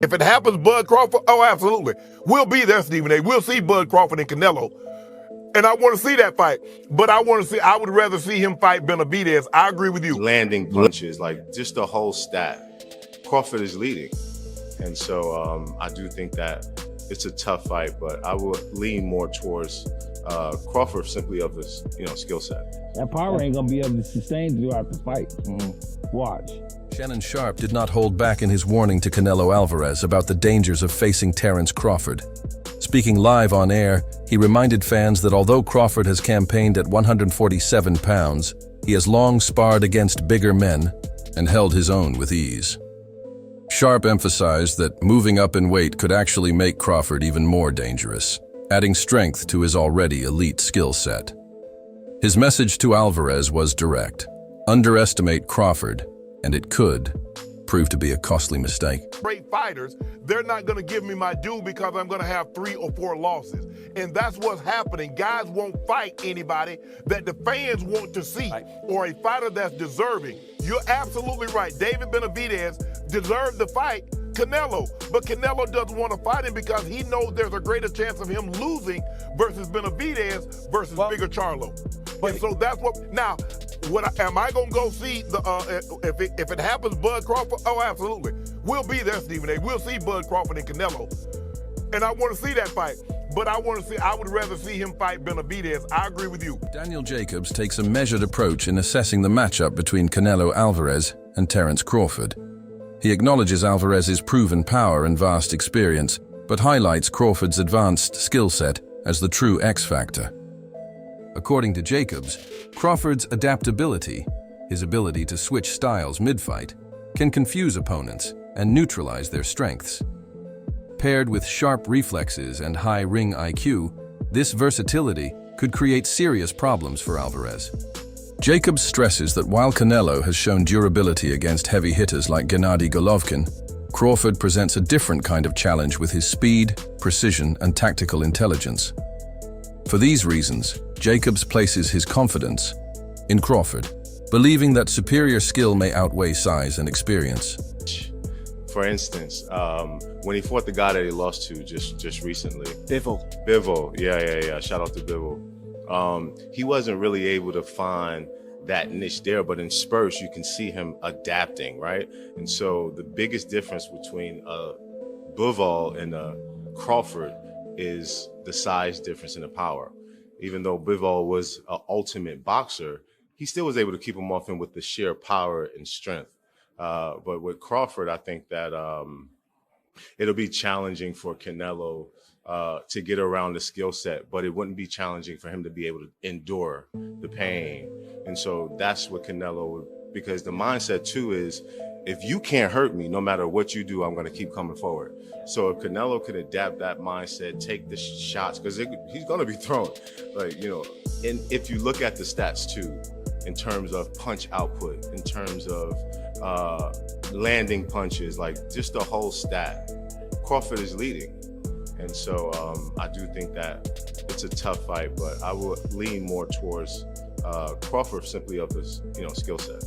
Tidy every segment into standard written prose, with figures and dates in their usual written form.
If it happens, Bud Crawford, oh, absolutely. We'll be there, Stephen A. We'll see Bud Crawford and Canelo. And I want to see that fight. But I would rather see him fight Benavidez. I agree with you. Landing punches, like just the whole stat. Crawford is leading. And so I do think that it's a tough fight, but I would lean more towards Crawford simply of his, skill set. That power ain't gonna be able to sustain throughout the fight. Watch. Shannon Sharpe did not hold back in his warning to Canelo Alvarez about the dangers of facing Terence Crawford. Speaking live on air, he reminded fans that although Crawford has campaigned at 147 pounds, he has long sparred against bigger men and held his own with ease. Sharpe emphasized that moving up in weight could actually make Crawford even more dangerous, adding strength to his already elite skill set. His message to Alvarez was direct: underestimate Crawford, and it could prove to be a costly mistake. Great fighters, they're not going to give me my due because I'm going to have 3 or 4 losses. And that's what's happening. Guys won't fight anybody that the fans want to see, or a fighter that's deserving. You're absolutely right. David Benavidez deserved the fight Canelo, but Canelo doesn't want to fight him because he knows there's a greater chance of him losing versus Benavidez versus Bigger Charlo. And so that's what, now, am I going to go see, if it happens, Bud Crawford? Oh, absolutely. We'll be there, Stephen A. We'll see Bud Crawford and Canelo. And I want to see that fight. But I would rather see him fight Benavidez. I agree with you. Daniel Jacobs takes a measured approach in assessing the matchup between Canelo Alvarez and Terence Crawford. He acknowledges Alvarez's proven power and vast experience, but highlights Crawford's advanced skill set as the true X factor. According to Jacobs, Crawford's adaptability, his ability to switch styles mid-fight, can confuse opponents and neutralize their strengths. Paired with sharp reflexes and high ring IQ, this versatility could create serious problems for Alvarez. Jacobs stresses that while Canelo has shown durability against heavy hitters like Gennady Golovkin, Crawford presents a different kind of challenge with his speed, precision, and tactical intelligence. For these reasons, Jacobs places his confidence in Crawford, believing that superior skill may outweigh size and experience. For instance, when he fought the guy that he lost to just recently. Bivol, yeah. Shout out to Bivol. He wasn't really able to find that niche there, but in spurts, you can see him adapting, right? And so the biggest difference between Bivol and Crawford is the size difference in the power. Even though Bivol was an ultimate boxer, he still was able to keep him off him with the sheer power and strength. But with Crawford, I think that it'll be challenging for Canelo to get around the skill set, but it wouldn't be challenging for him to be able to endure the pain. And so that's what Canelo would, because the mindset too is, if you can't hurt me, no matter what you do, I'm going to keep coming forward. So if Canelo could adapt that mindset, take the shots, because he's going to be thrown, and if you look at the stats too, in terms of punch output, in terms of landing punches, like just the whole stat, Crawford is leading. And so I do think that it's a tough fight, but I would lean more towards Crawford simply of his, skill set.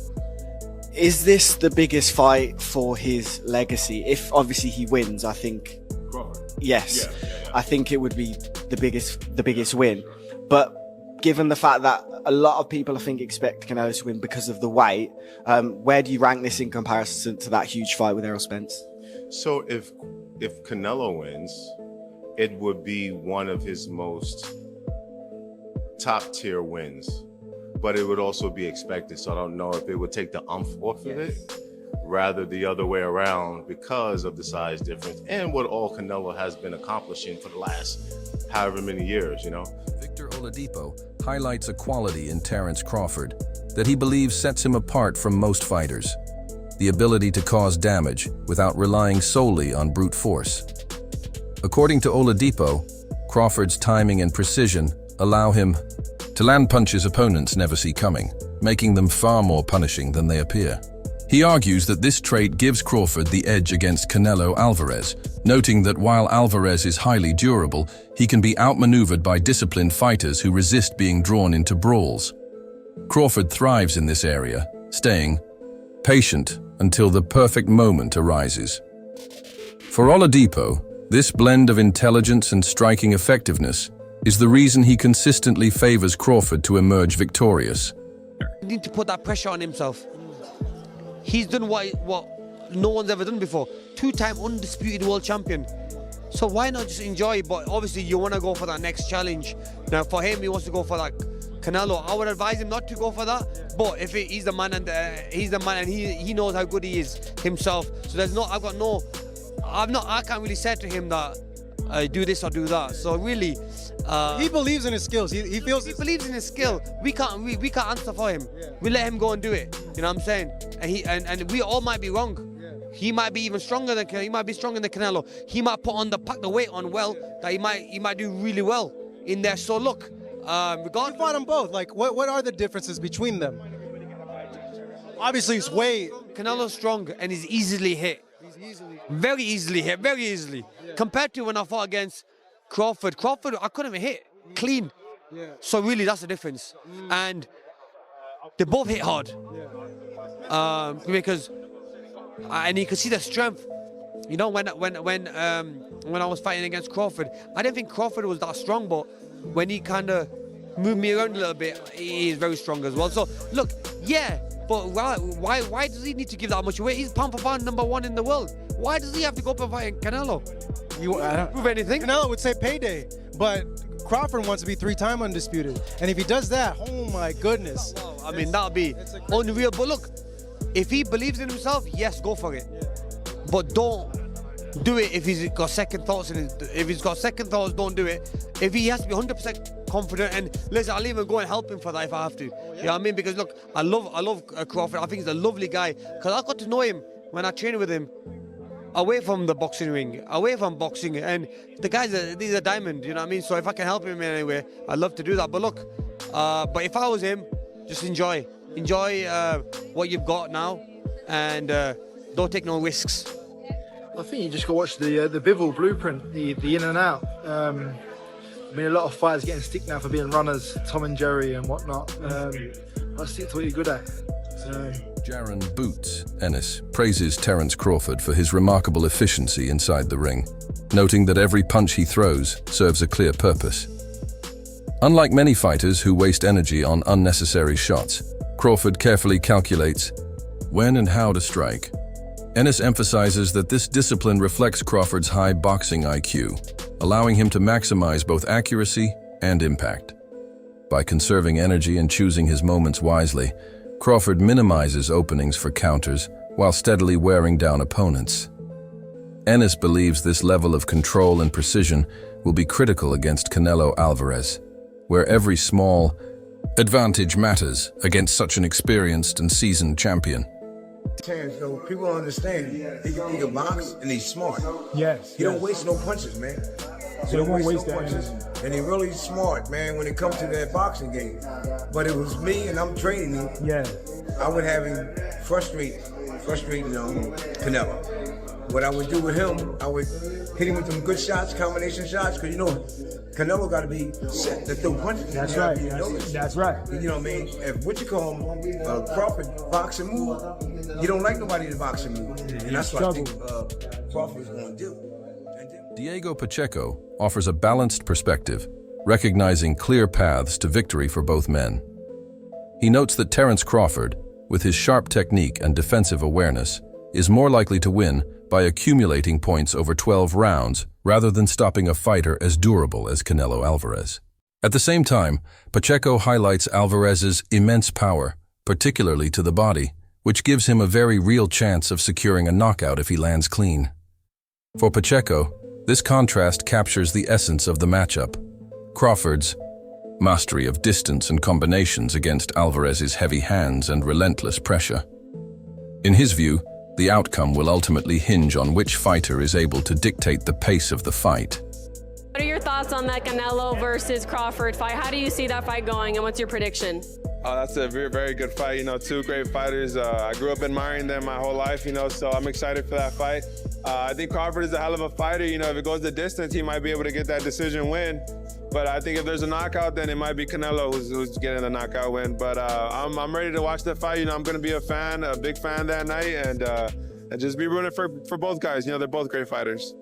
Is this the biggest fight for his legacy? If obviously he wins, I think. Crawford. Yes, Yeah. I think it would be the biggest win. But given the fact that a lot of people, I think, expect Canelo to win because of the weight, where do you rank this in comparison to that huge fight with Errol Spence? So if Canelo wins, it would be one of his most top tier wins, but it would also be expected. So I don't know if it would take the umph off of it, rather the other way around, because of the size difference and what all Canelo has been accomplishing for the last however many years, Victor Oladipo highlights a quality in Terence Crawford that he believes sets him apart from most fighters: the ability to cause damage without relying solely on brute force. According to Oladipo, Crawford's timing and precision allow him to land punches opponents never see coming, making them far more punishing than they appear. He argues that this trait gives Crawford the edge against Canelo Alvarez, noting that while Alvarez is highly durable, he can be outmaneuvered by disciplined fighters who resist being drawn into brawls. Crawford thrives in this area, staying patient until the perfect moment arises. For Oladipo, this blend of intelligence and striking effectiveness is the reason he consistently favors Crawford to emerge victorious. He needs to put that pressure on himself. He's done what no one's ever done before. 2-time undisputed world champion. So why not just enjoy? But obviously you want to go for that next challenge. Now for him, he wants to go for that Canelo. I would advise him not to go for that. But if he's the man and he knows how good he is himself. So there's no, I can't really say to him that do this or do that. So really, he believes in his skills. He feels he believes in his skill. We can't answer for him. Yeah. We let him go and do it. You know what I'm saying? And we all might be wrong. Yeah. He might be even stronger than Canelo. He might pack the weight on well that he might do really well in there. So look, you fought them both. Like what are the differences between them? Obviously, it's weight. Canelo's strong and he's easily hit. Very easily hit, very easily. Yeah. Compared to when I fought against Crawford, I couldn't even hit clean. Yeah. So really, that's the difference. And they both hit hard. Yeah. Because and you could see the strength. You know, when I was fighting against Crawford, I didn't think Crawford was that strong, but when he kind of moved me around a little bit, he is very strong as well. So look, yeah. But why does he need to give that much weight? He's pound for pound #1 in the world. Why does he have to go up and fight Canelo? Prove anything? Canelo would say payday, but Crawford wants to be 3-time undisputed. And if he does that, oh my goodness. Wow, I mean, that'll be unreal. But look, if he believes in himself, yes, go for it. Yeah. But don't do it if he's got second thoughts. If he's got second thoughts, don't do it. If he has to be 100% confident, and listen, I'll even go and help him for that if I have to. Oh, yeah. You know what I mean? Because look, I love Crawford. I think he's a lovely guy. Because I got to know him when I trained with him, away from the boxing ring, away from boxing, and the he's a diamond. You know what I mean? So if I can help him in any way, I'd love to do that. But look, but if I was him, just enjoy what you've got now, and don't take no risks. I think you just got to watch the Bivol blueprint, the in and out. I mean, a lot of fighters getting stick now for being runners, Tom and Jerry and whatnot. I stick to what you're good at. Jaron Boots Ennis praises Terence Crawford for his remarkable efficiency inside the ring, noting that every punch he throws serves a clear purpose. Unlike many fighters who waste energy on unnecessary shots, Crawford carefully calculates when and how to strike. Ennis emphasizes that this discipline reflects Crawford's high boxing IQ, allowing him to maximize both accuracy and impact. By conserving energy and choosing his moments wisely, Crawford minimizes openings for counters while steadily wearing down opponents. Ennis believes this level of control and precision will be critical against Canelo Alvarez, where every small advantage matters against such an experienced and seasoned champion. Terence, so people don't understand. He can box and he's smart. Yes. He don't waste no punches, man. He don't waste no punches. And he's really smart, man, when it comes to that boxing game. But it was me and I'm training him. Yeah. I would have him frustrating Canelo. What I would do with him, I would hit him with some good shots, combination shots, because you know, Canelo got to be set to throw punches. That's right. That's right. You know what I mean? If Crawford boxing move, you don't like nobody to boxing move. And that's what I think Crawford is going to do. Diego Pacheco offers a balanced perspective, recognizing clear paths to victory for both men. He notes that Terence Crawford, with his sharp technique and defensive awareness, is more likely to win by accumulating points over 12 rounds rather than stopping a fighter as durable as Canelo Alvarez. At the same time, Pacheco highlights Alvarez's immense power, particularly to the body, which gives him a very real chance of securing a knockout if he lands clean. For Pacheco, this contrast captures the essence of the matchup: Crawford's mastery of distance and combinations against Alvarez's heavy hands and relentless pressure. In his view, the outcome will ultimately hinge on which fighter is able to dictate the pace of the fight. What are your thoughts on that Canelo versus Crawford fight? How do you see that fight going, and what's your prediction? That's a very, very good fight. You know, two great fighters. I grew up admiring them my whole life, you know, so I'm excited for that fight. I think Crawford is a hell of a fighter. You know, if it goes the distance, he might be able to get that decision win. But I think if there's a knockout, then it might be Canelo who's getting the knockout win. But I'm ready to watch the fight. You know, I'm going to be a big fan that night, and just be rooting for both guys. You know, they're both great fighters.